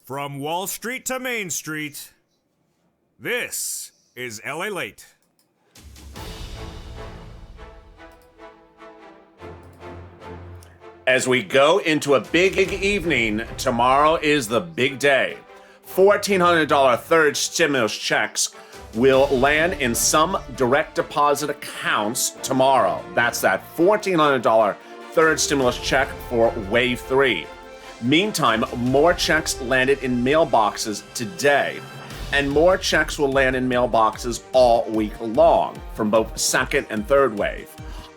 From Wall Street to Main Street, this is LALATE. As we go into a big evening, tomorrow is the big day. $1,400 third stimulus checks will land in some direct deposit accounts tomorrow. That's that $1,400 third stimulus check for Wave 3. Meantime, more checks landed in mailboxes today, and more checks will land in mailboxes all week long from both second and third wave.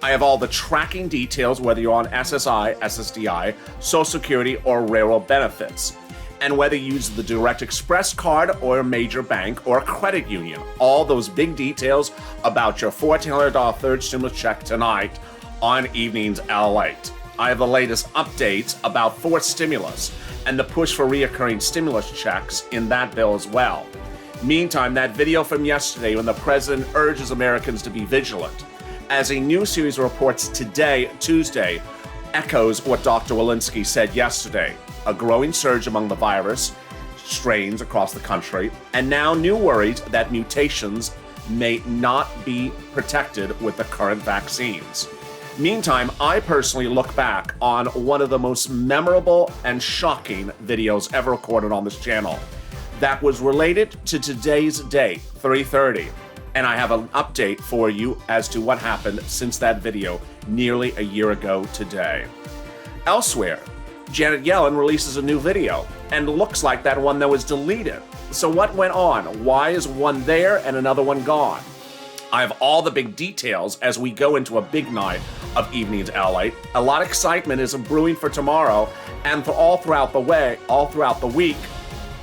I have all the tracking details, whether you're on SSI, SSDI, Social Security, or railroad benefits, and whether you use the Direct Express card or a major bank or a credit union. All those big details about your $1,400 third stimulus check tonight on Evenings LALATE. I have the latest updates about fourth stimulus and the push for reoccurring stimulus checks in that bill as well. Meantime, that video from yesterday when the president urges Americans to be vigilant, as a new series of reports today, Tuesday, echoes what Dr. Walensky said yesterday. A growing surge among the virus strains across the country, and now new worries that mutations may not be protected with the current vaccines. Meantime, I personally look back on one of the most memorable and shocking videos ever recorded on this channel that was related to today's date, 3:30. And I have an update for you as to what happened since that video nearly a year ago today. Elsewhere, Janet Yellen releases a new video and looks like that one that was deleted. So what went on? Why is one there and another one gone? I have all the big details as we go into a big night of Evenings LA. A lot of excitement is brewing for tomorrow and for all throughout the week.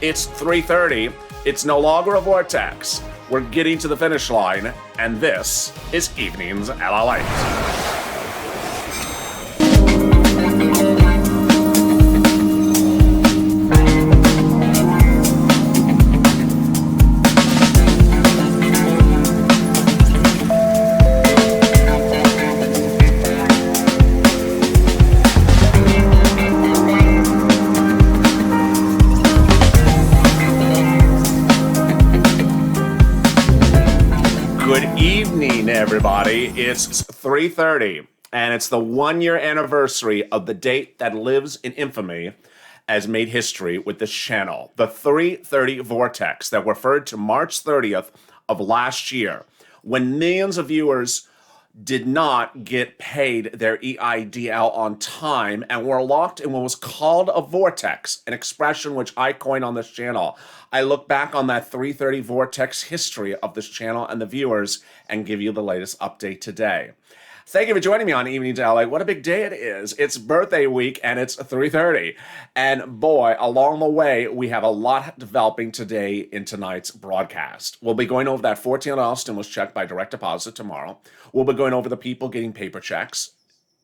It's 3:30. It's no longer a vortex. We're getting to the finish line, and this is Evenings LALATE. Everybody, it's 3:30, and it's the 1-year anniversary of the date that lives in infamy as made history with this channel. The 3:30 vortex that referred to March 30th of last year, when millions of viewers did not get paid their EIDL on time and were locked in what was called a vortex, an expression which I coined on this channel. I look back on that 3:30 vortex history of this channel and the viewers and give you the latest update today. Thank you for joining me on Evenings LA. What a big day it is. It's birthday week and it's 3:30. And boy, along the way, we have a lot developing today in tonight's broadcast. We'll be going over that $1,400 stimulus check by direct deposit tomorrow. We'll be going over the people getting paper checks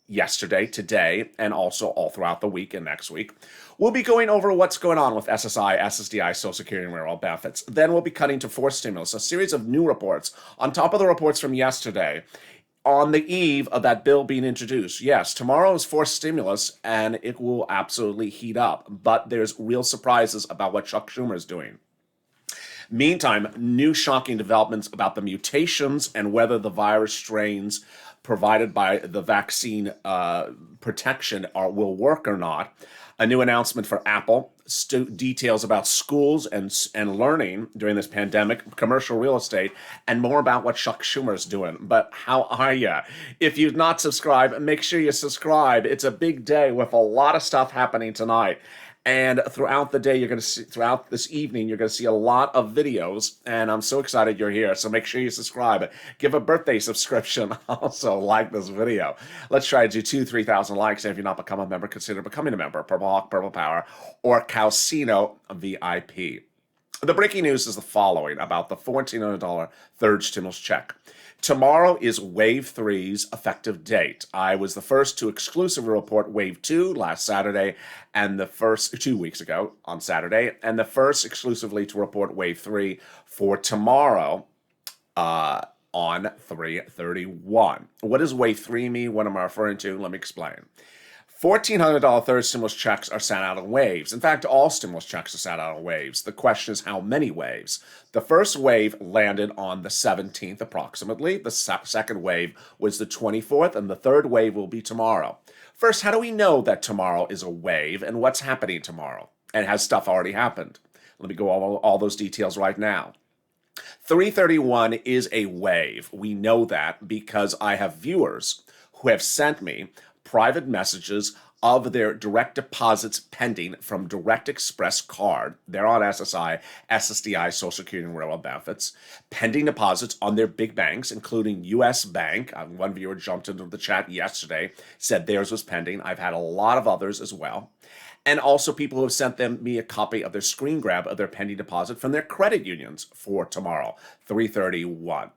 yesterday, today, and also all throughout the week and next week. We'll be going over what's going on with SSI, SSDI, Social Security, and railroad benefits. Then we'll be cutting to fourth stimulus, a series of new reports on top of the reports from yesterday, on the eve of that bill being introduced. Yes, tomorrow is fourth stimulus, and it will absolutely heat up. But there's real surprises about what Chuck Schumer is doing. Meantime, new shocking developments about the mutations and whether the virus strains provided by the vaccine protection will work or not. A new announcement for Apple, details about schools and learning during this pandemic, commercial real estate, and more about what Chuck Schumer is doing. But how are you? If you've not subscribed, make sure you subscribe. It's a big day with a lot of stuff happening tonight. And throughout the day, throughout this evening, you're going to see a lot of videos, and I'm so excited you're here. So make sure you subscribe. Give a birthday subscription. Also, like this video. Let's try to do 3,000 likes. And if you're not become a member, consider becoming a member. Purple Hawk, Purple Power, or Calcino VIP. The breaking news is the following about the $1,400 third stimulus check. Tomorrow is Wave 3's effective date. I was the first to exclusively report Wave 2 last Saturday, and the first 2 weeks ago on Saturday, and the first exclusively to report Wave 3 for tomorrow on 3/31. What does Wave 3 mean? What am I referring to? Let me explain. $1,400 third stimulus checks are sent out in waves. In fact, all stimulus checks are sent out in waves. The question is how many waves? The first wave landed on the 17th approximately. The second wave was the 24th, and the third wave will be tomorrow. First, how do we know that tomorrow is a wave, and what's happening tomorrow? And has stuff already happened? Let me go over all those details right now. 331 is a wave. We know that because I have viewers who have sent me private messages of their direct deposits pending from Direct Express card. They're on SSI, SSDI, Social Security, and Railroad benefits. Pending deposits on their big banks, including U.S. Bank. One viewer jumped into the chat yesterday, said theirs was pending. I've had a lot of others as well. And also people who have sent me a copy of their screen grab of their pending deposit from their credit unions for tomorrow, 331.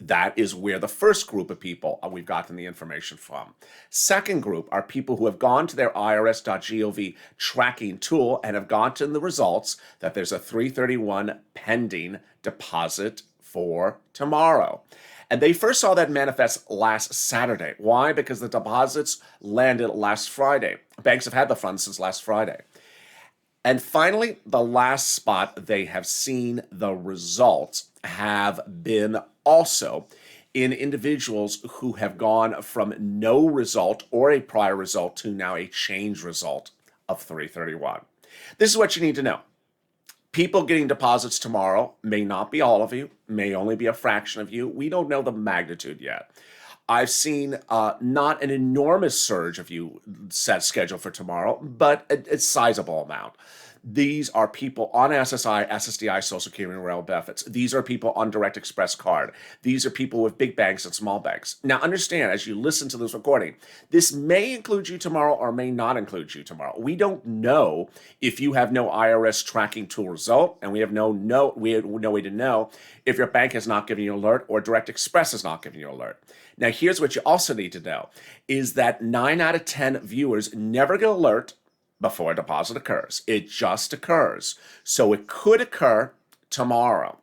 That is where the first group of people we've gotten the information from. Second group are people who have gone to their irs.gov tracking tool and have gotten the results that there's a 331 pending deposit for tomorrow. And they first saw that manifest last Saturday. Why? Because the deposits landed last Friday. Banks have had the funds since last Friday. And finally, the last spot they have seen the results have been also in individuals who have gone from no result or a prior result to now a change result of 331. This is what you need to know. People getting deposits tomorrow may not be all of you, may only be a fraction of you. We don't know the magnitude yet. I've seen not an enormous surge of you set scheduled for tomorrow, but a sizable amount. These are people on SSI, SSDI, Social Security, and Railroad benefits. These are people on Direct Express card. These are people with big banks and small banks. Now, understand, as you listen to this recording, this may include you tomorrow or may not include you tomorrow. We don't know if you have no IRS tracking tool result, and we have no way to know if your bank has not given you an alert or Direct Express has not given you an alert. Now, here's what you also need to know, is that 9 out of 10 viewers never get an alert before a deposit occurs. It just occurs. So it could occur tomorrow.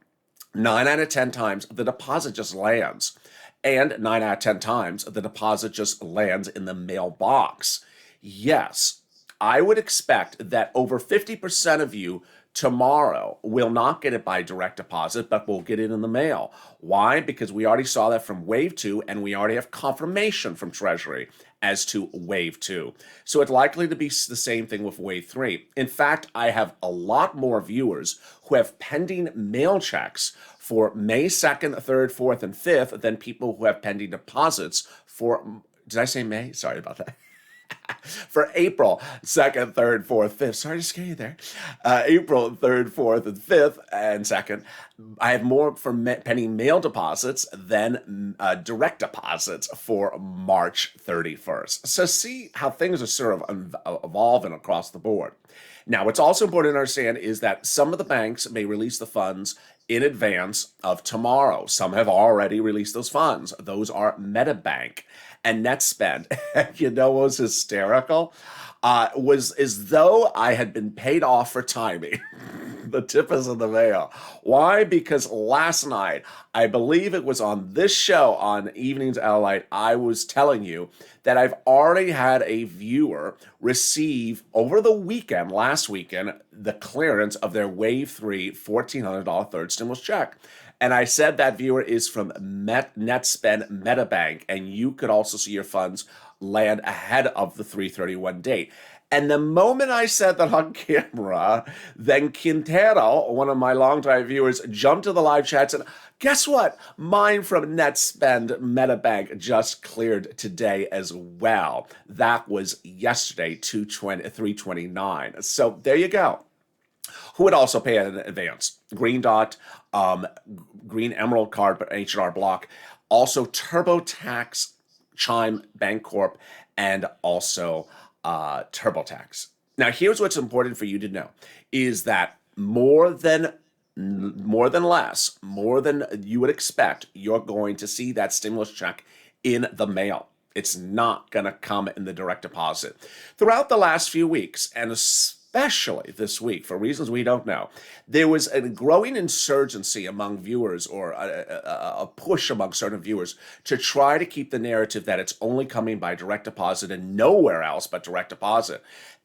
9 out of 10 times, the deposit just lands. And 9 out of 10 times, the deposit just lands in the mailbox. Yes, I would expect that over 50% of you tomorrow will not get it by direct deposit, but will get it in the mail. Why? Because we already saw that from Wave 2, and we already have confirmation from Treasury as to Wave 2. So it's likely to be the same thing with Wave 3. In fact, I have a lot more viewers who have pending mail checks for May 2nd, 3rd, 4th, and 5th than people who have pending deposits for, did I say May? Sorry about that. For April 2nd, 3rd, 4th, 5th. Sorry to scare you there. April 3rd, 4th, and 5th, and 2nd. I have more for pending mail deposits than direct deposits for March 31st. So see how things are sort of evolving across the board. Now, what's also important to understand is that some of the banks may release the funds in advance of tomorrow. Some have already released those funds. Those are MetaBank and NetSpend. You know what was hysterical? Was as though I had been paid off for timing. The tip is in the mail. Why? Because last night, I believe it was on this show on Evenings LALATE, I was telling you that I've already had a viewer receive over the weekend, last weekend, the clearance of their Wave 3 $1,400 third stimulus check. And I said that viewer is from NetSpend MetaBank, and you could also see your funds land ahead of the 331 date. And the moment I said that on camera, then Quintero, one of my longtime viewers, jumped to the live chat and said, guess what? Mine from NetSpend MetaBank just cleared today as well. That was yesterday, 3/29. So there you go. Who would also pay in advance? Green Dot, Green Emerald Card, H&R Block, also TurboTax, Chime Bancorp, and also TurboTax. Now, here's what's important for you to know, is that more than less, more than you would expect, you're going to see that stimulus check in the mail. It's not going to come in the direct deposit. Throughout the last few weeks, and especially this week, for reasons we don't know, there was a growing insurgency among viewers, or a push among certain viewers, to try to keep the narrative that it's only coming by direct deposit and nowhere else but direct deposit.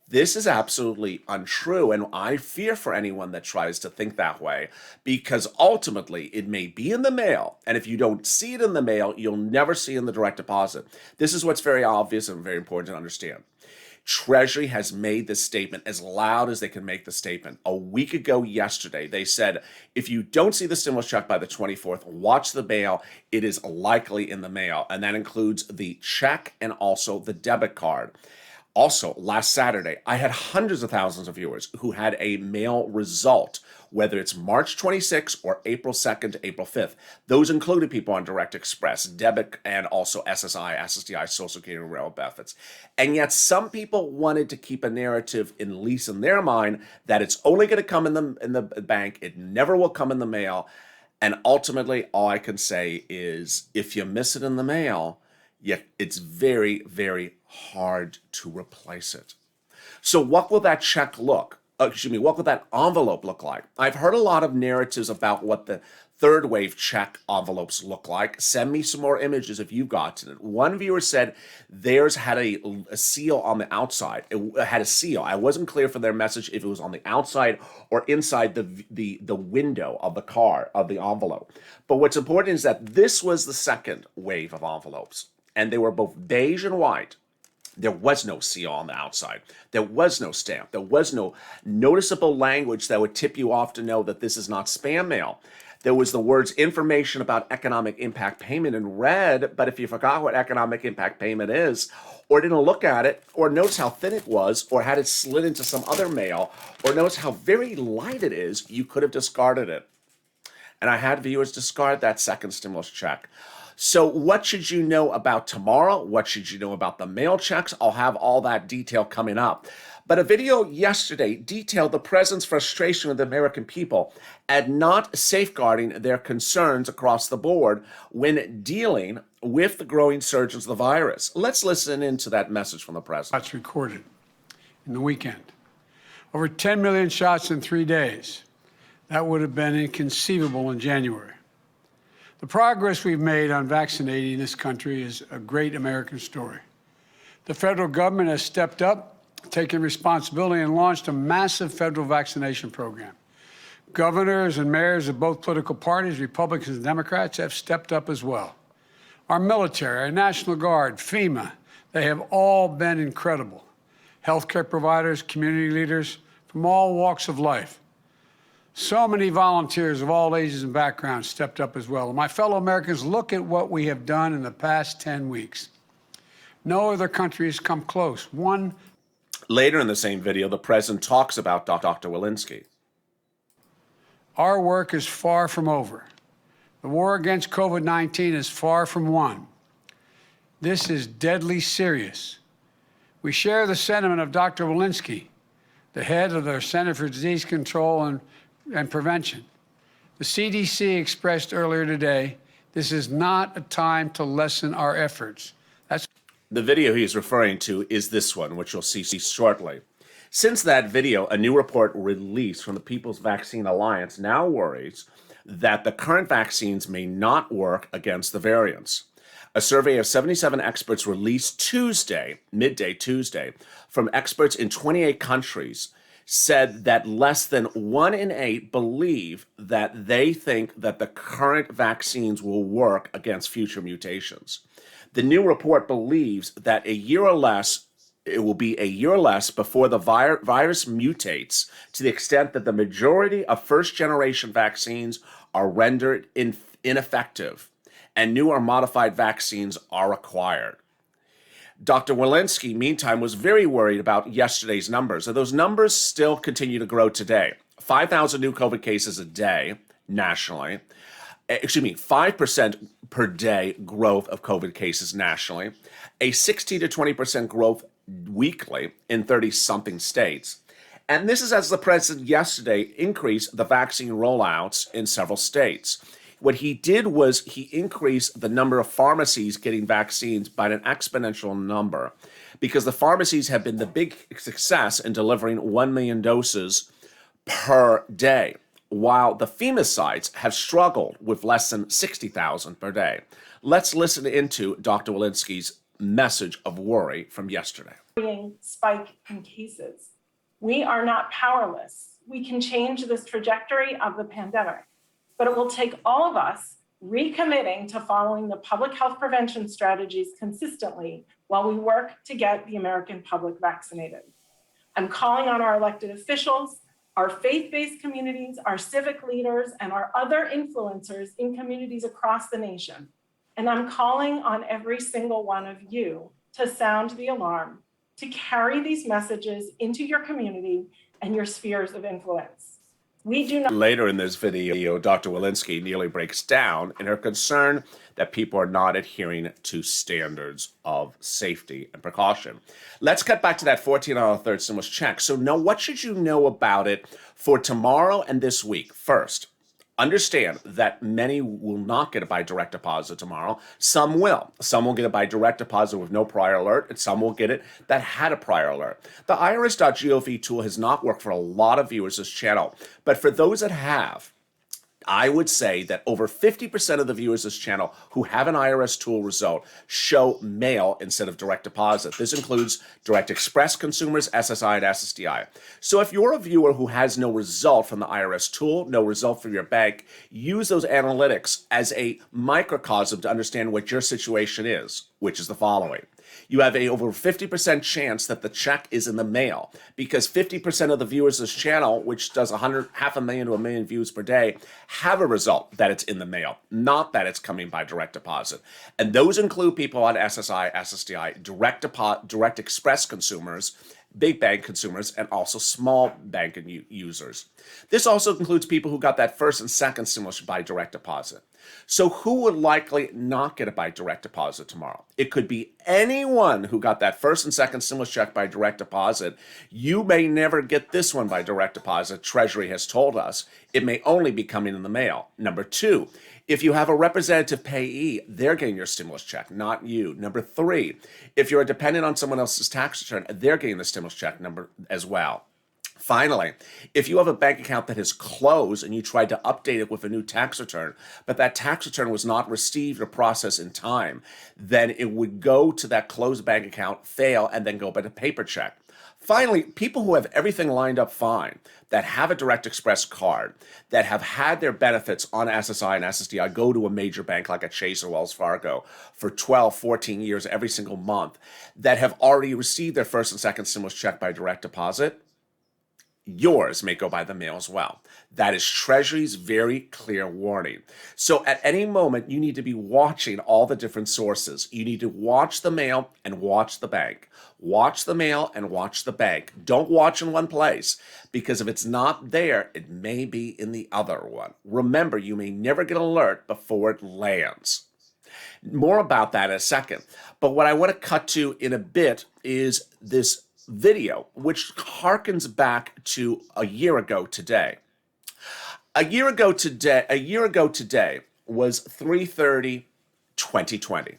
This is absolutely untrue, and I fear for anyone that tries to think that way, because ultimately it may be in the mail, and if you don't see it in the mail, you'll never see it in the direct deposit. This is what's very obvious and very important to understand. Treasury has made this statement as loud as they can make the statement. A week ago yesterday, they said, if you don't see the stimulus check by the 24th, watch the mail. It is likely in the mail, and that includes the check and also the debit card. Also, last Saturday, I had hundreds of thousands of viewers who had a mail result, whether it's March 26th or April 2nd to April 5th. Those included people on Direct Express, debit, and also SSI, SSDI, Social Security, and railroad benefits. And yet some people wanted to keep a narrative, at least in their mind, that it's only going to come in the bank, it never will come in the mail. And ultimately, all I can say is, if you miss it in the mail, it's very, very hard to replace it. So what will that check look? What will that envelope look like? I've heard a lot of narratives about what the third wave check envelopes look like. Send me some more images if you've gotten it. One viewer said theirs had a seal on the outside. It had a seal. I wasn't clear for their message if it was on the outside or inside the window of the car, of the envelope. But what's important is that this was the second wave of envelopes, and they were both beige and white. There was no seal on the outside. There was no stamp. There was no noticeable language that would tip you off to know that this is not spam mail. There was the words information about economic impact payment in red, but if you forgot what economic impact payment is, or didn't look at it, or notice how thin it was, or had it slid into some other mail, or notice how very light it is, you could have discarded it. And I had viewers discard that second stimulus check. So what should you know about tomorrow? What should you know about the mail checks? I'll have all that detail coming up. But a video yesterday detailed the president's frustration with the American people at not safeguarding their concerns across the board when dealing with the growing surge of the virus. Let's listen into that message from the president. Shots recorded in the weekend. Over 10 million shots in 3 days. That would have been inconceivable in January. The progress we've made on vaccinating this country is a great American story. The federal government has stepped up, taken responsibility, and launched a massive federal vaccination program. Governors and mayors of both political parties, Republicans and Democrats, have stepped up as well. Our military, our National Guard, FEMA, they have all been incredible. Healthcare providers, community leaders from all walks of life. So many volunteers of all ages and backgrounds stepped up as well. And my fellow Americans, look at what we have done in the past 10 weeks. No other country has come close. Later in the same video, the president talks about Dr. Walensky. Our work is far from over. The war against COVID-19 is far from won. This is deadly serious. We share the sentiment of Dr. Walensky, the head of the Center for Disease Control and Prevention. The CDC expressed earlier today, this is not a time to lessen our efforts. The video he's referring to is this one, which you'll see shortly. Since that video, a new report released from the People's Vaccine Alliance now worries that the current vaccines may not work against the variants. A survey of 77 experts released Tuesday, midday Tuesday, from experts in 28 countries said that less than 1 in 8 believe that they think that the current vaccines will work against future mutations. The new report believes that it will be a year or less before the virus mutates to the extent that the majority of first-generation vaccines are rendered ineffective and new or modified vaccines are required. Dr. Walensky, meantime, was very worried about yesterday's numbers, and those numbers still continue to grow today. 5,000 new COVID cases a day nationally. 5% per day growth of COVID cases nationally. A 16 to 20% growth weekly in 30-something states. And this is as the president yesterday increased the vaccine rollouts in several states. What he did was he increased the number of pharmacies getting vaccines by an exponential number, because the pharmacies have been the big success in delivering 1 million doses per day, while the FEMA sites have struggled with less than 60,000 per day. Let's listen into Dr. Walensky's message of worry from yesterday. Spike in cases. We are not powerless. We can change this trajectory of the pandemic, but it will take all of us recommitting to following the public health prevention strategies consistently while we work to get the American public vaccinated. I'm calling on our elected officials, our faith-based communities, our civic leaders, and our other influencers in communities across the nation. And I'm calling on every single one of you to sound the alarm, to carry these messages into your community and your spheres of influence. We do not. Later in this video, Dr. Walensky nearly breaks down in her concern that people are not adhering to standards of safety and precaution. Let's cut back to that $14 third stimulus check. So now, what should you know about it for tomorrow and this week? First, understand that many will not get it by direct deposit tomorrow. Some will. Some will get it by direct deposit with no prior alert, and some will get it that had a prior alert. The irs.gov tool has not worked for a lot of viewers this channel, but for those that have, I would say that over 50% of the viewers of this channel who have an IRS tool result show mail instead of direct deposit. This includes Direct Express consumers, SSI, and SSDI. So if you're a viewer who has no result from the IRS tool, no result from your bank, use those analytics as a microcosm to understand what your situation is, which is the following. You have a over 50% chance that the check is in the mail, because 50% of the viewers of this channel, which does 500,000 to 1 million views per day, have a result that it's in the mail, not that it's coming by direct deposit. And those include people on SSI, SSDI, Direct Express consumers, big bank consumers, and also small bank users. This also includes people who got that first and second stimulus by direct deposit. So who would likely not get it by direct deposit tomorrow? It could be anyone who got that first and second stimulus check by direct deposit. You may never get this one by direct deposit. Treasury has told us it may only be coming in the mail. Number two, if you have a representative payee, they're getting your stimulus check, not you. Number three, if you're a dependent on someone else's tax return, they're getting the stimulus check number as well. Finally, if you have a bank account that has closed and you tried to update it with a new tax return, but that tax return was not received or processed in time, then it would go to that closed bank account, fail, and then go by the paper check. Finally, people who have everything lined up fine, that have a Direct Express card, that have had their benefits on SSI and SSDI go to a major bank like a Chase or Wells Fargo for 12, 14 years every single month, that have already received their first and second stimulus check by direct deposit, yours may go by the mail as well. That is Treasury's very clear warning. So at any moment, you need to be watching all the different sources. You need to watch the mail and watch the bank. Watch the mail and watch the bank. Don't watch in one place, because if it's not there, it may be in the other one. Remember, you may never get an alert before it lands. More about that in a second. But what I want to cut to in a bit is this video, which harkens back to a year ago today. A year ago today was 3/30/2020.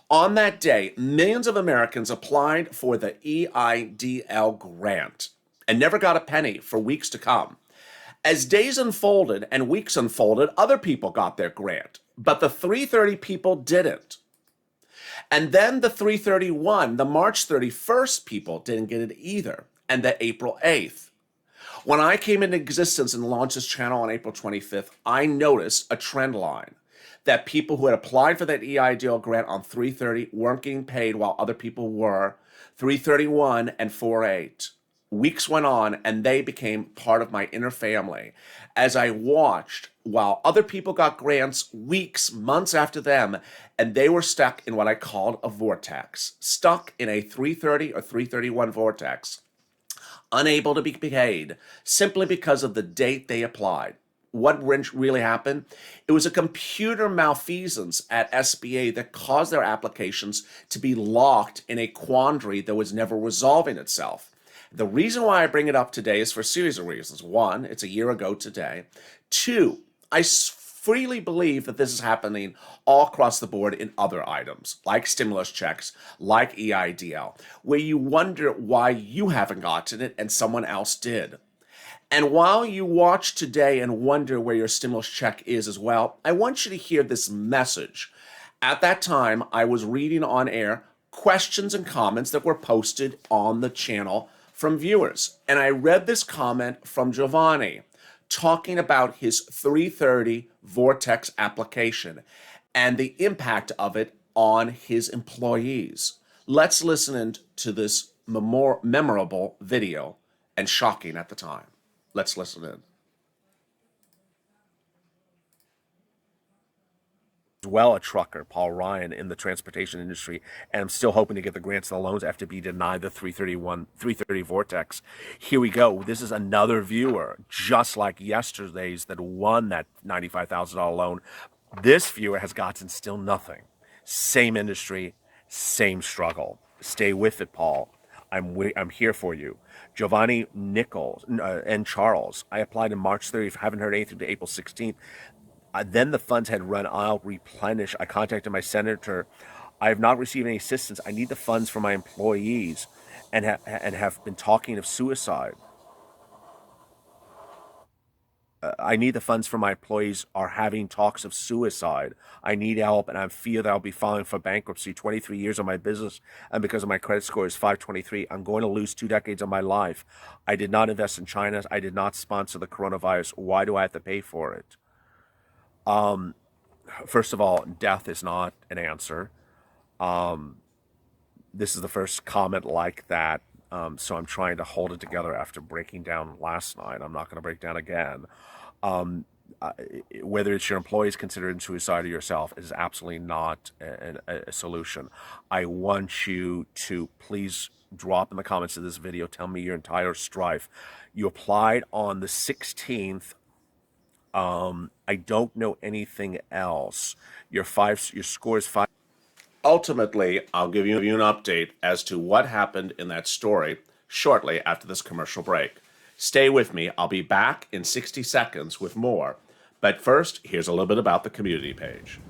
On that day, millions of Americans applied for the EIDL grant and never got a penny for weeks to come. As days unfolded and weeks unfolded, other people got their grant, but the 330 people didn't. And then the 331, the March 31st people didn't get it either, and the April 8th. When I came into existence and launched this channel on April 25th, I noticed a trend line that people who had applied for that EIDL grant on 330 weren't getting paid while other people were, 331 and 48. Weeks went on and they became part of my inner family as I watched while other people got grants weeks, months after them, and they were stuck in what I called a vortex, stuck in a 330 or 331 vortex, unable to be paid simply because of the date they applied. What really happened? It was a computer malfeasance at SBA that caused their applications to be locked in a quandary that was never resolving itself. The reason why I bring it up today is for a series of reasons. One, it's a year ago today. Two, I freely believe that this is happening all across the board in other items, like stimulus checks, like EIDL, where you wonder why you haven't gotten it and someone else did. And while you watch today and wonder where your stimulus check is as well, I want you to hear this message. At that time, I was reading on air questions and comments that were posted on the channel from viewers. And I read this comment from Giovanni talking about his 330 Vortex application and the impact of it on his employees. Let's listen to this memorable video and shocking at the time. Let's listen in. As well, a trucker, Paul Ryan, in the transportation industry, and I'm still hoping to get the grants and the loans after being denied the 330 Vortex. Here we go. This is another viewer, just like yesterday's, that won that $95,000 loan. This viewer has gotten still nothing. Same industry, same struggle. Stay with it, Paul. I'm here for you. Giovanni, Nichols, and Charles. I applied on March 30th. Haven't heard anything to April 16th. Then the funds had run out, replenished. I contacted my senator. I have not received any assistance. I need the funds for my employees, and have been talking of suicide. I need the funds for my employees are having talks of suicide. I need help, and I fear that I'll be filing for bankruptcy. 23 years of my business, and because of my credit score is 523, I'm going to lose 2 decades of my life. I did not invest in China. I did not sponsor the coronavirus. Why do I have to pay for it? First of all, death is not an answer. This is the first comment like that. So I'm trying to hold it together after breaking down last night. I'm not going to break down again. Whether it's your employees considering suicide or yourself is absolutely not a solution. I want you to please drop in the comments of this video, tell me your entire strife. You applied on the 16th. I don't know anything else. Your score is 5. Ultimately, I'll give you an update as to what happened in that story shortly after this commercial break. Stay with me. I'll be back in 60 seconds with more. But first, here's a little bit about the community page.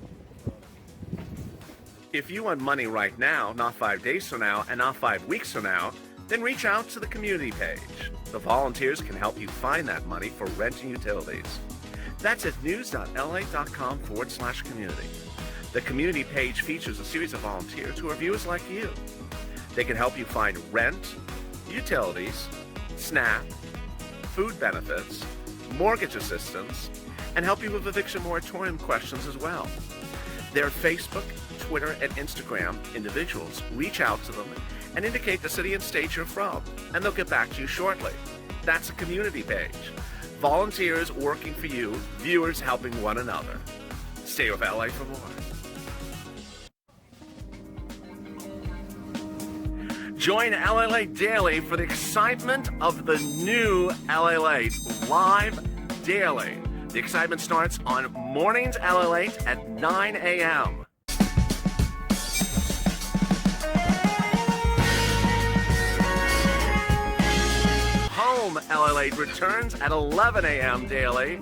If you want money right now, not 5 days from now, and not 5 weeks from now, then reach out to the community page. The volunteers can help you find that money for rent and utilities. That's at news.la.com/community. The community page features a series of volunteers who are viewers like you. They can help you find rent, utilities, SNAP, food benefits, mortgage assistance, and help you with eviction moratorium questions as well. Their Facebook, Twitter, and Instagram individuals reach out to them and indicate the city and state you're from, and they'll get back to you shortly. That's a community page. Volunteers working for you, viewers helping one another. Stay with LA for more. Join LALATE daily for the excitement of the new LALATE live daily. The excitement starts on mornings LALATE at 9 a.m. Home LALATE returns at 11 a.m. daily.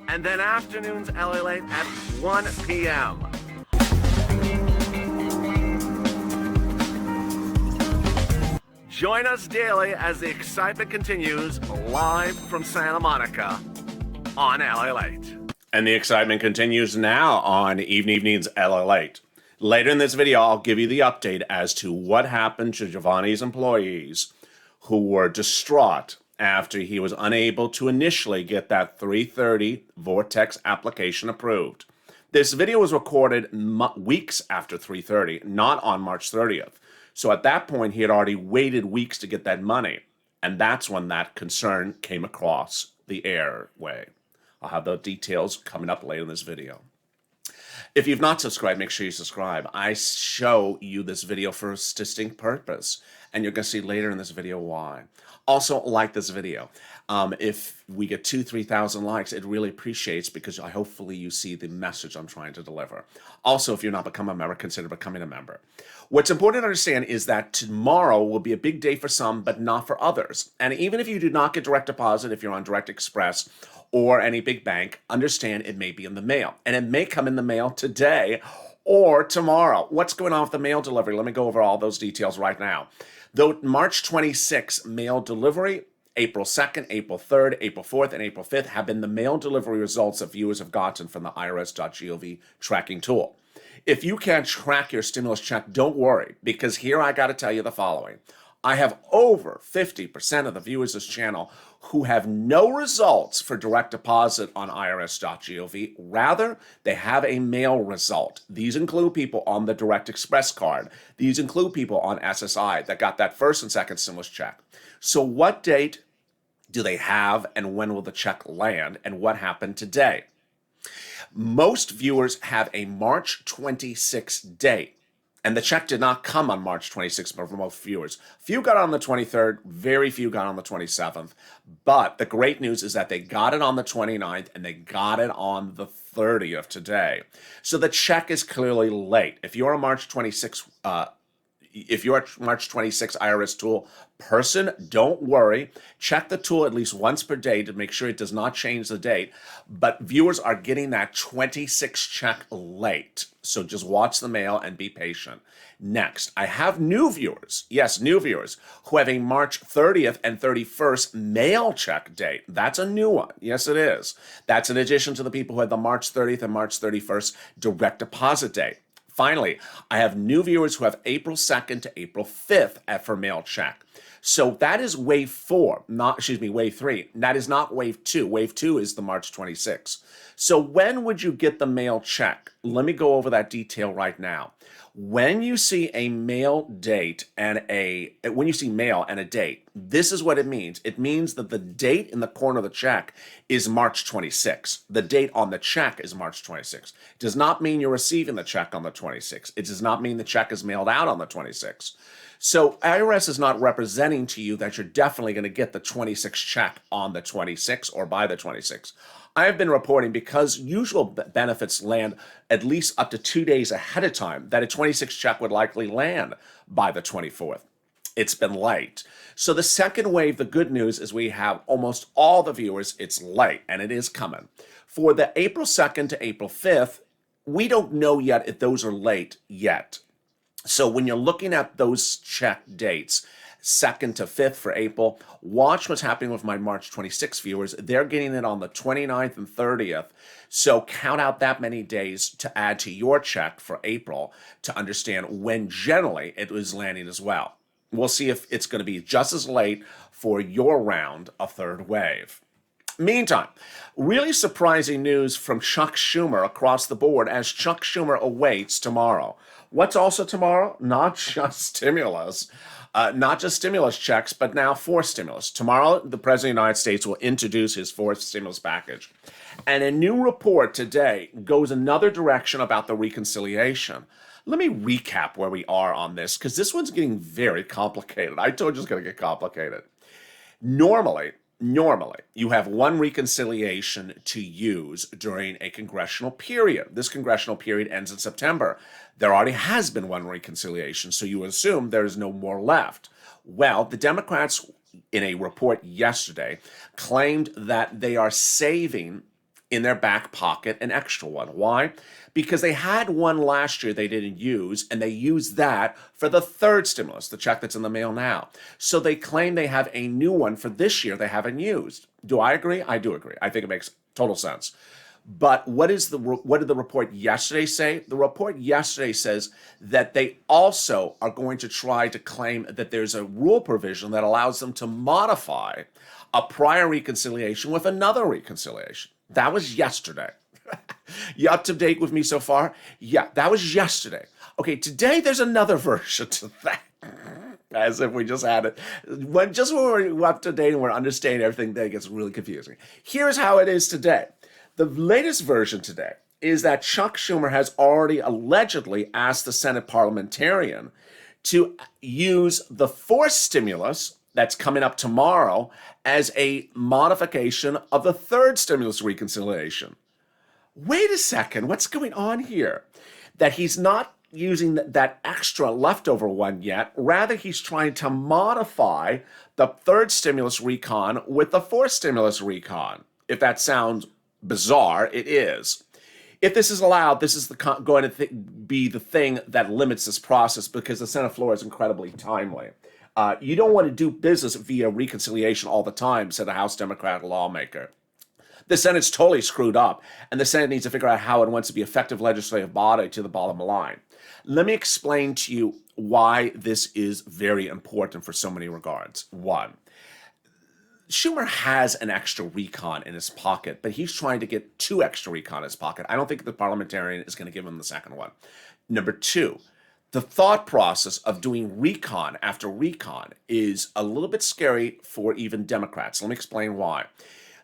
And then afternoons LALATE at 1 p.m. Join us daily as the excitement continues live from Santa Monica on LALATE. And the excitement continues now on Evenings LALATE. Later in this video, I'll give you the update as to what happened to Giovanni's employees who were distraught after he was unable to initially get that 330 Vortex application approved. This video was recorded weeks after 330, not on March 30th. So at that point, he had already waited weeks to get that money. And that's when that concern came across the airway. I'll have the details coming up later in this video. If you've not subscribed, make sure you subscribe. I show you this video for a distinct purpose, and you're going to see later in this video why. Also, like this video. If we get 3,000 likes, it really appreciates, because hopefully you see the message I'm trying to deliver. Also, if you're not become a member, consider becoming a member. What's important to understand is that tomorrow will be a big day for some, but not for others. And even if you do not get direct deposit, if you're on Direct Express or any big bank, understand it may be in the mail. And it may come in the mail today or tomorrow. What's going on with the mail delivery? Let me go over all those details right now. Though March 26th mail delivery, April 2nd, April 3rd, April 4th, and April 5th have been the mail delivery results that viewers have gotten from the irs.gov tracking tool. If you can't track your stimulus check, don't worry, because here I got to tell you the following. I have over 50% of the viewers of this channel who have no results for direct deposit on irs.gov. Rather, they have a mail result. These include people on the Direct Express card. These include people on SSI that got that first and second stimulus check. So what date do they have, and when will the check land, and what happened today? Most viewers have a March 26th date. And the check did not come on March 26th for most viewers. Few got on the 23rd, very few got on the 27th. But the great news is that they got it on the 29th and they got it on the 30th today. So the check is clearly late. If you're a March 26th IRS tool person, don't worry. Check the tool at least once per day to make sure it does not change the date. But viewers are getting that 26 check late. So just watch the mail and be patient. Next, I have new viewers. Yes, new viewers who have a March 30th and 31st mail check date. That's a new one. Yes, it is. That's in addition to the people who had the March 30th and March 31st direct deposit date. Finally, I have new viewers who have April 2nd to April 5th for mail check. So that is wave 4, wave 3. That is not wave 2. Wave 2 is the March 26th. So when would you get the mail check? Let me go over that detail right now. When you see a mail date and when you see mail and a date, this is what it means. It means that the date in the corner of the check is March 26th. The date on the check is March 26th. It does not mean you're receiving the check on the 26th. It does not mean the check is mailed out on the 26th. So IRS is not representing to you that you're definitely going to get the 26th check on the 26th or by the 26th. I have been reporting, because usual benefits land at least up to 2 days ahead of time, that a 26th check would likely land by the 24th. It's been late. So the second wave, the good news is we have almost all the viewers. It's late, and it is coming. For the April 2nd to April 5th, we don't know yet if those are late yet. So when you're looking at those check dates, 2nd to 5th for April, watch what's happening with my March 26 viewers. They're getting it on the 29th and 30th. So count out that many days to add to your check for April to understand when generally it was landing as well. We'll see if it's going to be just as late for your round of third wave. Meantime, really surprising news from Chuck Schumer across the board as Chuck Schumer awaits tomorrow. What's also tomorrow? Not just stimulus. Not just stimulus checks, but now 4th stimulus. Tomorrow, the President of the United States will introduce his 4th stimulus package. And a new report today goes another direction about the reconciliation. Let me recap where we are on this, because this one's getting very complicated. I told you it's going to get complicated. Normally, you have one reconciliation to use during a congressional period. This congressional period ends in September. There already has been one reconciliation, so you assume there's no more left. Well, the Democrats, in a report yesterday, claimed that they are saving in their back pocket an extra one. Why? Because they had one last year they didn't use, and they used that for the 3rd stimulus, the check that's in the mail now. So they claim they have a new one for this year they haven't used. Do I agree? I do agree. I think it makes total sense. But what did the report yesterday say? The report yesterday says that they also are going to try to claim that there's a rule provision that allows them to modify a prior reconciliation with another reconciliation. That was yesterday. You up to date with me so far? Yeah, that was yesterday. Okay, today there's another version to that. As if we just had it. When we're up to date and we're understanding everything, then it gets really confusing. Here's how it is today. The latest version today is that Chuck Schumer has already allegedly asked the Senate parliamentarian to use the fourth stimulus that's coming up tomorrow as a modification of the third stimulus reconciliation. Wait a second, what's going on here? That he's not using that extra leftover one yet. Rather, he's trying to modify the third stimulus recon with the fourth stimulus recon. If that sounds bizarre, it is. If this is allowed, this is going to be the thing that limits this process, because the Senate floor is incredibly timely. You don't want to do business via reconciliation all the time, said a House Democrat lawmaker. The Senate's totally screwed up, and the Senate needs to figure out how it wants to be effective legislative body to the bottom line. Let me explain to you why this is very important for so many regards. One, Schumer has an extra recon in his pocket, but he's trying to get 2 extra recon in his pocket. I don't think the parliamentarian is going to give him the second one. Number 2, the thought process of doing recon after recon is a little bit scary for even Democrats. Let me explain why.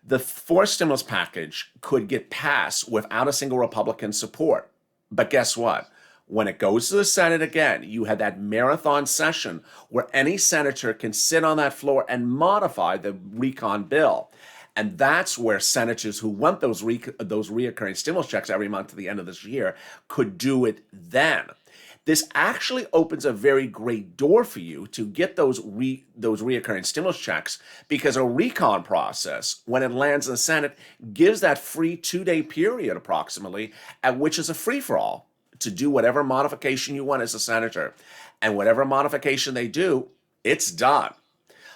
The fourth stimulus package could get passed without a single Republican support. But guess what? When it goes to the Senate again, you had that marathon session where any senator can sit on that floor and modify the recon bill. And that's where senators who want those reoccurring stimulus checks every month to the end of this year could do it then. This actually opens a very great door for you to get those reoccurring stimulus checks, because a recon process, when it lands in the Senate, gives that free 2-day period approximately, at which is a free-for-all to do whatever modification you want as a senator. And whatever modification they do, it's done.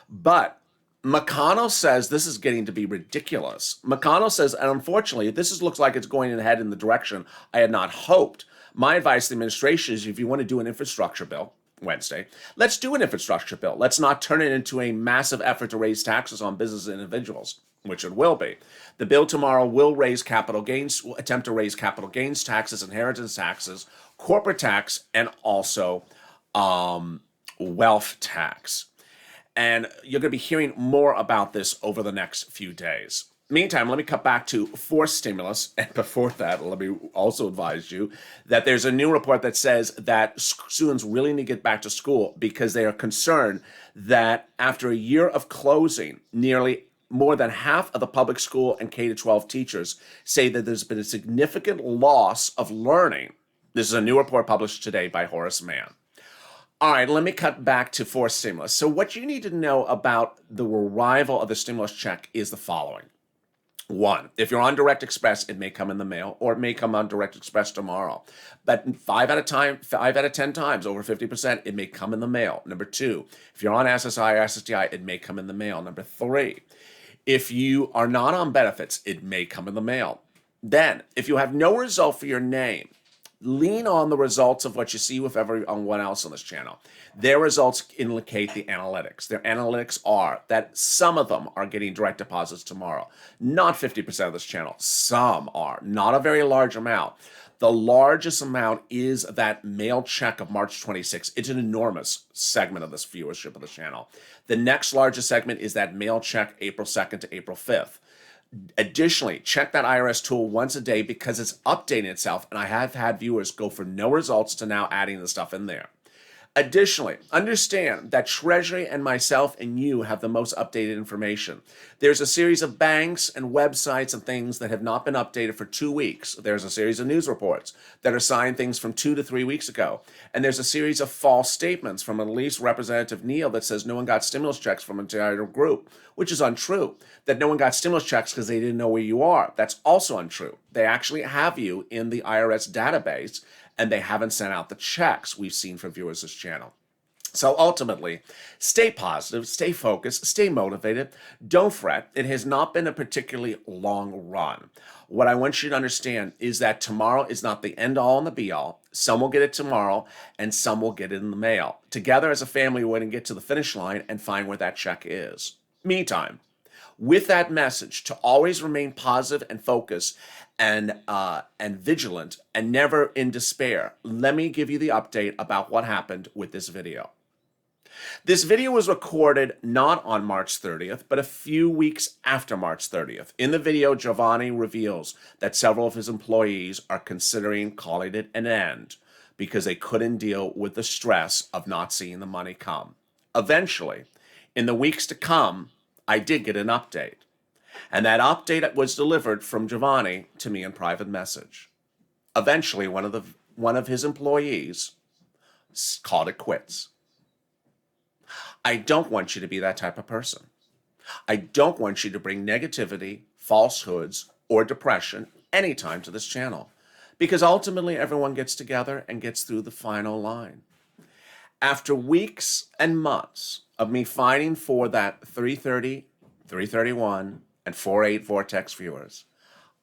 But McConnell says this is getting to be ridiculous. McConnell says, and unfortunately, this looks like it's going ahead in the direction I had not hoped. My advice to the administration is, if you want to do an infrastructure bill Wednesday, let's do an infrastructure bill. Let's not turn it into a massive effort to raise taxes on business and individuals, which it will be. The bill tomorrow will attempt to raise capital gains taxes, inheritance taxes, corporate tax, and also wealth tax. And you're going to be hearing more about this over the next few days. Meantime, let me cut back to fourth stimulus. And before that, let me also advise you that there's a new report that says that students really need to get back to school, because they are concerned that after a year of closing, nearly more than half of the public school and K-12 teachers say that there's been a significant loss of learning. This is a new report published today by Horace Mann. All right, let me cut back to fourth stimulus. So what you need to know about the arrival of the stimulus check is the following. 1, if you're on Direct Express, it may come in the mail, or it may come on Direct Express tomorrow. But 5 out of 10 times, over 50%, it may come in the mail. Number 2, if you're on SSI or SSDI, it may come in the mail. Number 3, if you are not on benefits, it may come in the mail. Then, if you have no result for your name, lean on the results of what you see with everyone else on this channel. Their results indicate the analytics. Their analytics are that some of them are getting direct deposits tomorrow. Not 50% of this channel. Some are. Not a very large amount. The largest amount is that mail check of March 26th. It's an enormous segment of this viewership of the channel. The next largest segment is that mail check April 2nd to April 5th. Additionally, check that IRS tool once a day, because it's updating itself, and I have had viewers go from no results to now adding the stuff in there. Additionally, understand that Treasury and myself and you have the most updated information. There's a series of banks and websites and things that have not been updated for 2 weeks. There's a series of news reports that are signed things from 2 to 3 weeks ago. And there's a series of false statements from at least Representative Neal that says no one got stimulus checks from an entire group, which is untrue. That no one got stimulus checks because they didn't know where you are. That's also untrue. They actually have you in the IRS database, and they haven't sent out the checks we've seen from viewers of this channel. So ultimately, stay positive, stay focused, stay motivated. Don't fret. It has not been a particularly long run. What I want you to understand is that tomorrow is not the end all and the be all. Some will get it tomorrow, and some will get it in the mail. Together as a family, we're going to get to the finish line and find where that check is. Meantime, with that message to always remain positive and focused and vigilant and never in despair, let me give you the update about what happened with this video. This video was recorded not on March 30th, but a few weeks after March 30th. In the video, Giovanni reveals that several of his employees are considering calling it an end because they couldn't deal with the stress of not seeing the money come. Eventually, in the weeks to come, I did get an update. And that update was delivered from Giovanni to me in private message. Eventually, one of his employees called it quits. I don't want you to be that type of person. I don't want you to bring negativity, falsehoods, or depression anytime to this channel, because ultimately everyone gets together and gets through the final line. After weeks and months of me fighting for that 330, 331, and 48 Vortex viewers,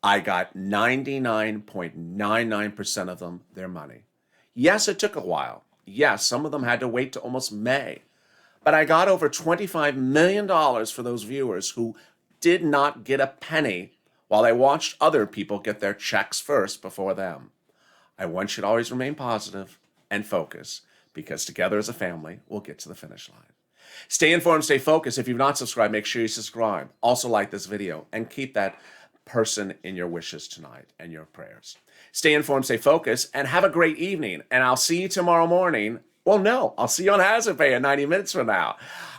I got 99.99% of them their money. Yes, it took a while. Yes, some of them had to wait to almost May. But I got over $25 million for those viewers who did not get a penny while they watched other people get their checks first before them. I want you to always remain positive and focus, because together as a family, we'll get to the finish line. Stay informed, stay focused. If you've not subscribed, make sure you subscribe. Also like this video and keep that person in your wishes tonight and your prayers. Stay informed, stay focused, and have a great evening. And I'll see you tomorrow morning. Well, no, I'll see you on Hazard Pay in 90 minutes from now.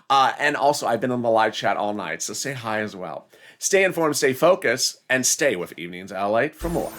And also, I've been on the live chat all night, so say hi as well. Stay informed, stay focused, and stay with Evenings LALATE for more.